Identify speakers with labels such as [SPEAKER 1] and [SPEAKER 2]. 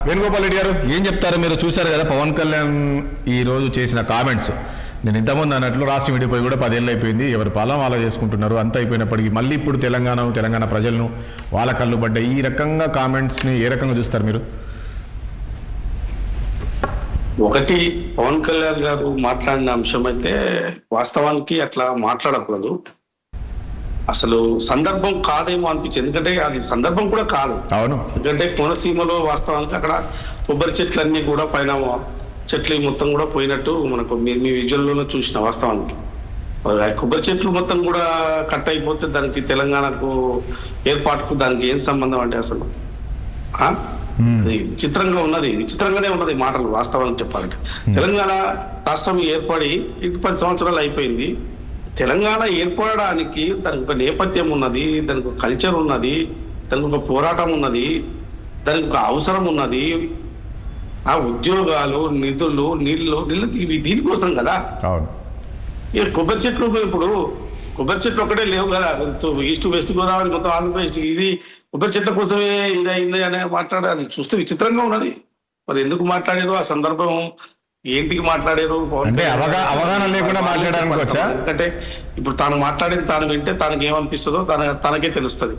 [SPEAKER 1] వేణుగోపాల్ రెడ్డి గారు ఏం చెప్తారు? మీరు చూశారు కదా పవన్ కళ్యాణ్ ఈ రోజు చేసిన కామెంట్స్. నేను ఇంతకుముందు అన్నట్లు రాష్ట్రం విడిపోయి కూడా 10 ఏళ్ళు అయిపోయింది, ఎవరి పాలన వాళ్ళ చేసుకుంటున్నారు. అంత అయిపోయినప్పటికీ మళ్ళీ ఇప్పుడు తెలంగాణ ప్రజలను వాళ్ళ కళ్ళు పడ్డ ఈ రకంగా కామెంట్స్ని ఏ రకంగా చూస్తారు మీరు?
[SPEAKER 2] ఒకటి, పవన్ కళ్యాణ్ గారు మాట్లాడిన అంశం అయితే వాస్తవానికి అట్లా మాట్లాడకూడదు. అసలు సందర్భం కాదేమో అనిపించింది. ఎందుకంటే అది సందర్భం కూడా కాదు.
[SPEAKER 1] అవును,
[SPEAKER 2] ఎందుకంటే కోనసీమలో వాస్తవానికి అక్కడ కొబ్బరి చెట్లన్నీ కూడా పైన చెట్లు మొత్తం కూడా పోయినట్టు మనకు మీ విజువల్లోనే చూసిన. వాస్తవానికి కొబ్బరి చెట్లు మొత్తం కూడా కట్ అయిపోతే దానికి తెలంగాణకు ఏర్పాటుకు దానికి ఏం సంబంధం అంటే అసలు అది విచిత్రంగానే ఉన్నది మాటలు. వాస్తవానికి చెప్పాలంటే తెలంగాణ రాష్ట్రం ఏర్పడి 10 సంవత్సరాలు అయిపోయింది. తెలంగాణ ఏర్పడడానికి దానికి ఒక నేపథ్యం ఉన్నది, దానికి ఒక కల్చర్ ఉన్నది, దానికి ఒక పోరాటం ఉన్నది, దానికి ఒక అవసరం ఉన్నది. ఆ ఉద్యోగాలు, నిధులు, నీళ్లు ఇవి దీనికోసం కదా. కొబ్బరి చెట్లు ఇప్పుడు కొబ్బరి చెట్లు ఒకటే లేవు కదా. ఈస్ట్ వెస్ట్ గోదావరి మొత్తం ఆంధ్రప్రదేశ్ ఇది కొబ్బరి చెట్ల కోసమే ఇదైంది అనే మాట్లాడే అది చూస్తే విచిత్రంగా ఉన్నది. మరి ఎందుకు మాట్లాడారు? ఆ సందర్భం ఏంటికి మాట్లాడారు?
[SPEAKER 1] అవగాహన లేకుండా మాట్లాడారు.
[SPEAKER 2] ఎందుకంటే ఇప్పుడు తాను మాట్లాడింది తాను వింటే తనకి ఏమనిపిస్తుందో తనకే తెలుస్తుంది.